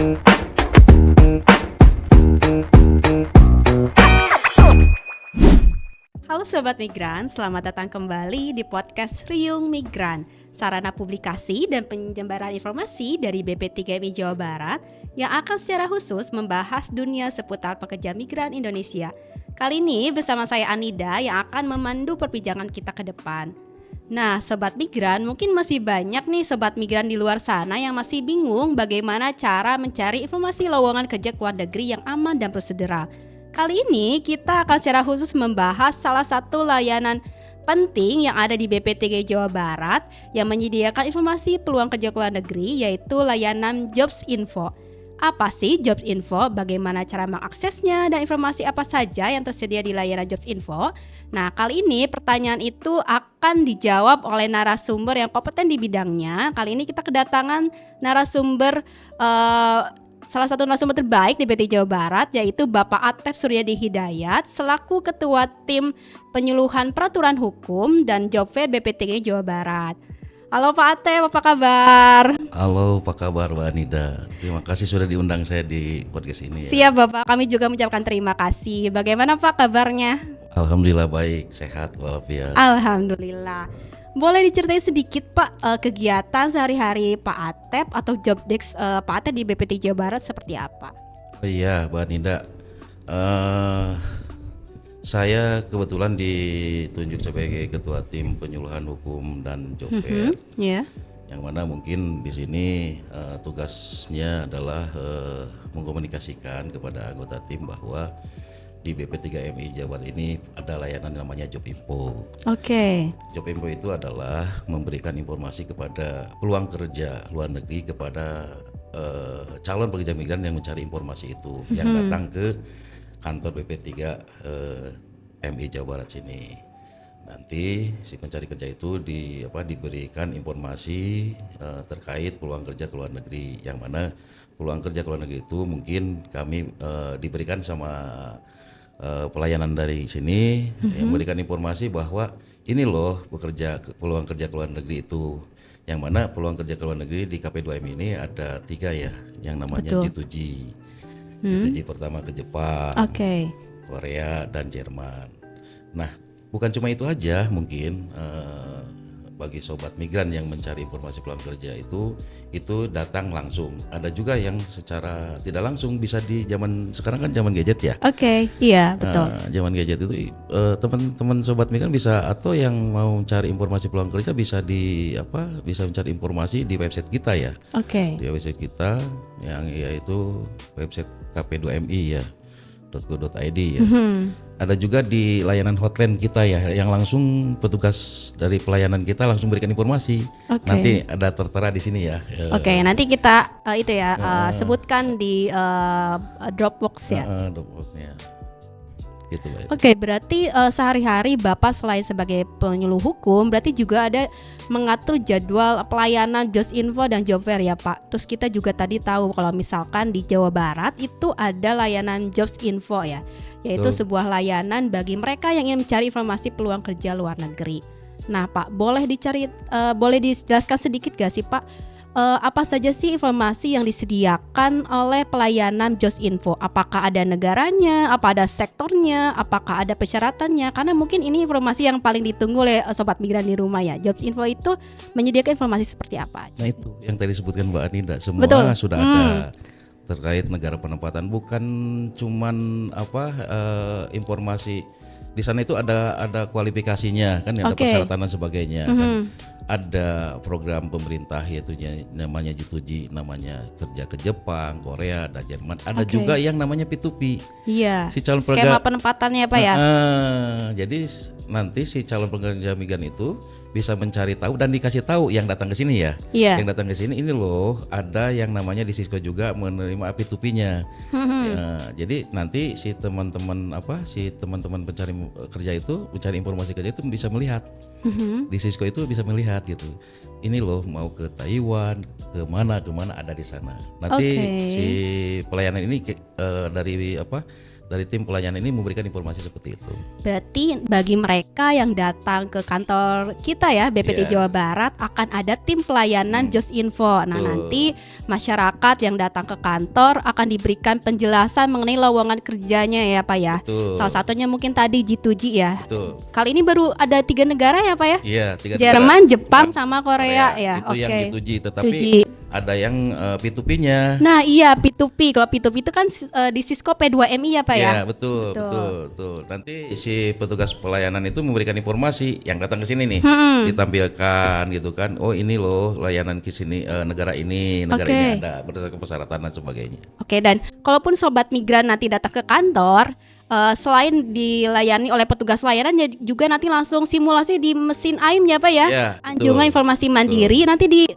Halo Sobat Migran, selamat datang kembali di podcast Riung Migran, sarana publikasi dan penyebaran informasi dari BP3MI Jawa Barat yang akan secara khusus membahas dunia seputar pekerja migran Indonesia. Kali ini bersama saya Anida yang akan memandu perbincangan kita ke depan. Nah, Sobat Migran, mungkin masih banyak nih Sobat Migran di luar sana yang masih bingung bagaimana cara mencari informasi lowongan kerja ke luar negeri yang aman dan prosedural. Kali ini kita akan secara khusus membahas salah satu layanan penting yang ada di BP3 Jawa Barat yang menyediakan informasi peluang kerja ke luar negeri, yaitu layanan Jobs Info. Apa sih Jobs Info? Bagaimana cara mengaksesnya dan informasi apa saja yang tersedia di layanan Jobs Info? Nah, kali ini pertanyaan itu akan dijawab oleh narasumber yang kompeten di bidangnya. Kali ini kita kedatangan narasumber salah satu narasumber terbaik di PT Jawa Barat, yaitu Bapak Atep Suryadi Hidayat selaku Ketua Tim Penyuluhan Peraturan Hukum dan Job Fair BP3 Jawa Barat. Halo Pak Atep, apa kabar? Halo, apa kabar Mbak Anida? Terima kasih sudah diundang saya di podcast ini. Siap Bapak, kami juga mengucapkan terima kasih. Bagaimana Pak kabarnya? Alhamdulillah baik, sehat walafiat. Alhamdulillah. Boleh diceritain sedikit Pak kegiatan sehari-hari Pak Atep atau job desk Pak Atep di BPT Jawa Barat seperti apa? Oh iya Mbak Anida, saya kebetulan ditunjuk sebagai Ketua Tim Penyuluhan Hukum dan Job Fair. Yeah. Yang mana mungkin di sini tugasnya adalah mengkomunikasikan kepada anggota tim bahwa di BP3MI Jawa Barat ini ada layanan namanya Job Info. Oke. Job Info itu adalah memberikan informasi kepada peluang kerja luar negeri kepada calon pekerja migran yang mencari informasi itu, yang datang ke kantor BP3MI Jawa Barat sini. Nanti si pencari kerja itu diberikan informasi terkait peluang kerja ke luar negeri, yang mana peluang kerja ke luar negeri itu mungkin kami diberikan sama pelayanan dari sini yang memberikan informasi bahwa ini loh peluang kerja ke luar negeri itu, yang mana peluang kerja ke luar negeri di KP2M ini ada 3 ya, yang namanya G2G. G2G pertama ke Jepang, Korea dan Jerman. Nah, bukan cuma itu aja, mungkin bagi sobat migran yang mencari informasi peluang kerja itu datang langsung. Ada juga yang secara tidak langsung, bisa di zaman sekarang kan zaman gadget ya. Iya betul. Zaman gadget itu teman-teman sobat migran bisa, atau yang mau cari informasi peluang kerja bisa bisa mencari informasi di website kita ya. Di website kita yang yaitu website kp2mi ya .go.id ya. Ada juga di layanan hotline kita ya, yang langsung petugas dari pelayanan kita langsung berikan informasi. Nanti ada tertera di sini ya. Nanti kita sebutkan di Dropbox ya. Dropboxnya. Gitu, Berarti sehari-hari Bapak selain sebagai penyuluh hukum, berarti juga ada mengatur jadwal pelayanan Jobs Info dan Job Fair ya Pak. Terus kita juga tadi tahu kalau misalkan di Jawa Barat itu ada layanan Jobs Info ya, yaitu sebuah layanan bagi mereka yang ingin mencari informasi peluang kerja luar negeri. Nah Pak, boleh dijelaskan sedikit gak sih Pak? Apa saja sih informasi yang disediakan oleh pelayanan Jobs Info? Apakah ada negaranya, apa ada sektornya, apakah ada persyaratannya? Karena mungkin ini informasi yang paling ditunggu oleh sobat migran di rumah ya. Jobs Info itu menyediakan informasi seperti apa? Nah itu yang tadi disebutkan Mbak Anida, semua sudah ada terkait negara penempatan. Bukan cuman informasi di sana itu ada kualifikasinya kan, ada persyaratan dan sebagainya kan. Ada program pemerintah yaitu namanya G2G, namanya kerja ke Jepang, Korea dan Jerman. Ada juga yang namanya P2P. Iya. Si calon skema penempatannya Pak ya. Jadi nanti si calon pekerja migran itu bisa mencari tahu dan dikasih tahu yang datang ke sini ya. Yang datang ke sini ini loh, ada yang namanya di Cisco juga menerima P2P-nya. Jadi nanti si teman-teman pencari kerja itu, mencari informasi kerja itu bisa melihat. Di Cisco itu bisa melihat gitu. Ini loh mau ke Taiwan, kemana ada di sana. Nanti si pelayanan ini dari tim pelayanan ini memberikan informasi seperti itu. Berarti bagi mereka yang datang ke kantor kita ya BPT Jawa Barat akan ada tim pelayanan Josinfo. Nah, nanti masyarakat yang datang ke kantor akan diberikan penjelasan mengenai lowongan kerjanya ya Pak ya. Betul. Salah satunya mungkin tadi G2G ya. Betul. Kali ini baru ada 3 negara ya Pak ya? Iya, 3 Jerman, negara. Jepang sama Korea ya. Itu yang G2G, tetapi 2G. ada yang P2P-nya. Nah iya P2P, kalau P2P itu kan di Cisco P2MI ya Pak ya? Iya betul. Nanti si petugas pelayanan itu memberikan informasi yang datang ke sini nih, ditampilkan gitu kan. Oh ini loh layanan ke sini negara ini ada berdasarkan persyaratan dan sebagainya. Oke, dan kalaupun sobat migran nanti datang ke kantor, selain dilayani oleh petugas layanan juga nanti langsung simulasi di mesin AIM ya Pak ya? Ya Anjungan informasi mandiri nanti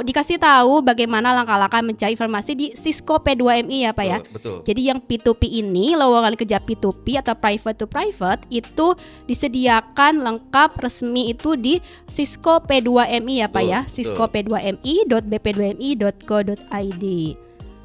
dikasih tahu bagaimana langkah-langkah mencari informasi di Cisco P2MI ya Pak ya. Betul. Jadi yang P2P ini, lowongan kerja P2P atau private to private itu disediakan lengkap resmi itu di Cisco P2MI ya Pak ya. Cisco P2MI.bp2mi.co.id.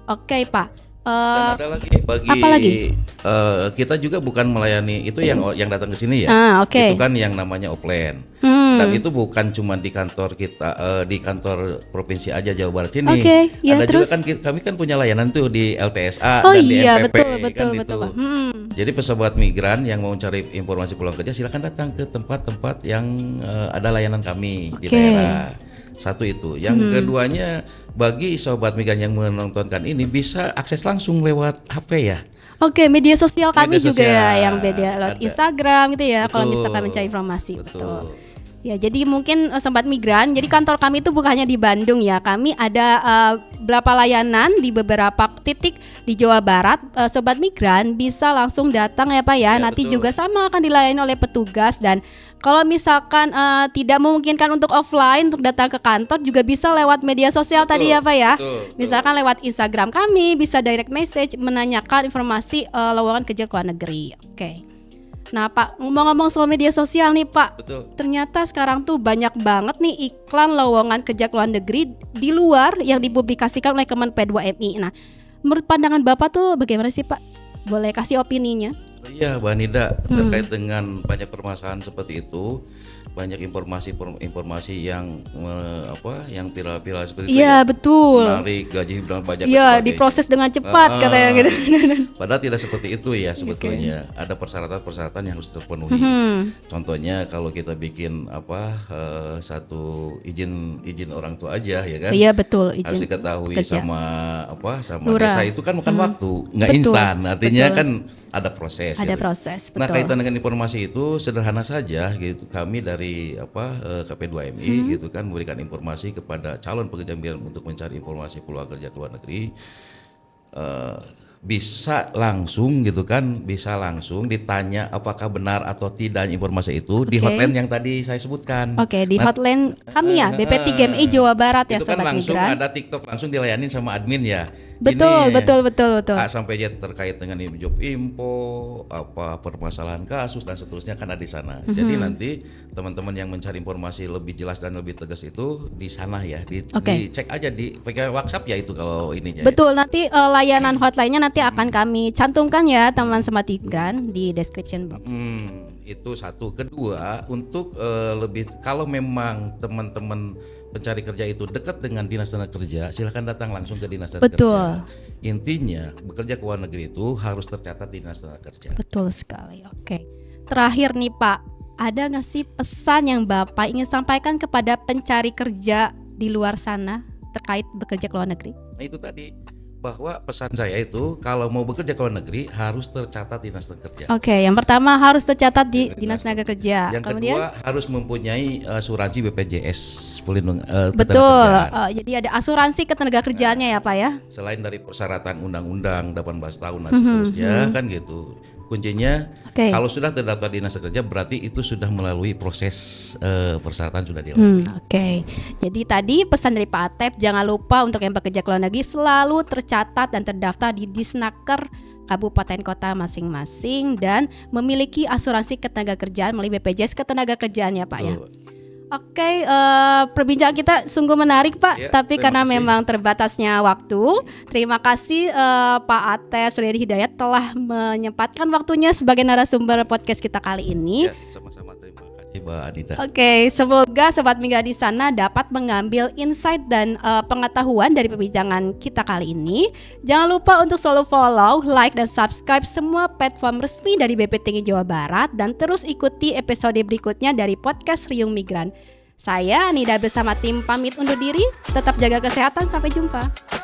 Oke Pak. Dan ada lagi apa lagi? Kita juga bukan melayani itu yang datang ke sini ya. Itu kan yang namanya offline. Dan itu bukan cuma di kantor kita di kantor provinsi aja Jawa Barat sini. Ada terus? juga kan kami kan punya layanan tuh di LTSA dan di MPP betul. Jadi pesobat migran yang mau cari informasi peluang kerja silakan datang ke tempat-tempat yang ada layanan kami di daerah. Satu itu. Yang keduanya bagi sobat migran yang menontonkan ini bisa akses langsung lewat HP ya. Oke, media sosial kami media juga sosial, ya, yang beda lewat Instagram gitu ya. Kalau Betul. misalkan mencari informasi. Betul. Ya, jadi mungkin sobat migran, jadi kantor kami itu bukan hanya di Bandung ya. Kami ada beberapa layanan di beberapa titik di Jawa Barat. Sobat migran bisa langsung datang ya Pak ya. Nanti betul. juga sama akan dilayani oleh petugas, dan kalau misalkan tidak memungkinkan untuk offline untuk datang ke kantor juga bisa lewat media sosial tadi ya Pak ya. Misalkan lewat Instagram kami bisa direct message menanyakan informasi lowongan kerja ke luar negeri. Oke. Nah Pak, ngomong-ngomong soal media sosial nih Pak, ternyata sekarang tuh banyak banget nih iklan lowongan kerja ke luar negeri di luar yang dipublikasikan oleh Kemen P2MI. Nah, menurut pandangan Bapak tuh bagaimana sih Pak? Boleh kasih opininya? Iya, Mbak Nida, terkait dengan banyak permasalahan seperti itu, banyak informasi yang yang viral-viral seperti itu. Iya, betul. Menarik gaji dan pajak. Iya, diproses dengan cepat katanya gitu. Padahal tidak seperti itu ya sebetulnya. Ada persyaratan-persyaratan yang harus terpenuhi. Contohnya kalau kita bikin satu izin orang tua aja ya kan. Iya, betul. Harus diketahui sama Lurah. desa itu kan makan waktu, nggak instan. Artinya kan ada proses. Ada gitu. proses, betul. Nah, kaitan dengan informasi itu sederhana saja gitu. Kami dari KP2MI gitu kan memberikan informasi kepada calon pekerja migran untuk mencari informasi peluang kerja ke luar negeri. Bisa langsung gitu kan, bisa langsung ditanya apakah benar atau tidak informasi itu di hotline yang tadi saya sebutkan. Di hotline kami ya, BP3MI Jawa Barat ya itu kan sobat langsung migran. ada TikTok langsung dilayanin sama admin ya. Betul. A sampai Z terkait dengan job info, permasalahan kasus dan seterusnya kan ada di sana. Jadi nanti teman-teman yang mencari informasi lebih jelas dan lebih tegas itu di sana ya, dicek aja di WhatsApp ya itu kalau ininya. Betul, nanti layanan hotline-nya nanti akan kami cantumkan ya teman sobat migran di description box. Itu satu. Kedua, untuk lebih kalau memang teman-teman pencari kerja itu dekat dengan Dinas Tenaga Kerja, silakan datang langsung ke Dinas Tenaga Kerja. Intinya, bekerja ke luar negeri itu harus tercatat di Dinas Tenaga Kerja. Betul sekali. Oke. Terakhir nih Pak, ada nggak sih pesan yang Bapak ingin sampaikan kepada pencari kerja di luar sana terkait bekerja ke luar negeri? Nah, itu tadi bahwa pesan saya itu kalau mau bekerja ke luar negeri harus tercatat di Dinas Tenaga Kerja. Oke, yang pertama harus tercatat di Dinas Tenaga Kerja. Yang kemudian kedua harus mempunyai asuransi BPJS pelindung betul. Jadi ada asuransi ketenagakerjaannya ya Pak ya. Selain dari persyaratan undang-undang 18 tahun dan seterusnya kan gitu. Kuncinya kalau sudah terdaftar di Dinas Tenaga Kerja berarti itu sudah melalui proses persyaratan sudah dilalui. Jadi tadi pesan dari Pak Atep, jangan lupa untuk yang bekerja ke luar negeri selalu tercatat dan terdaftar di Disnaker kabupaten kota masing-masing dan memiliki asuransi ketenagakerjaan melalui BPJS ketenagakerjaan ya Pak ya. Oke, perbincangan kita sungguh menarik Pak, Ya, tapi terima karena kasih. memang terbatasnya waktu, terima kasih Pak Atep Suryadi Hidayat telah menyempatkan waktunya sebagai narasumber podcast kita kali ini. Ya, sama-sama terima kasih Mbak Anida. Oke, semoga Sobat Migran di sana dapat mengambil insight dan pengetahuan dari perbincangan kita kali ini. Jangan lupa untuk selalu follow, like, dan subscribe semua platform resmi dari BPTG Jawa Barat dan terus ikuti episode berikutnya dari podcast Riung Migran. Saya Anida bersama tim pamit undur diri, tetap jaga kesehatan, sampai jumpa.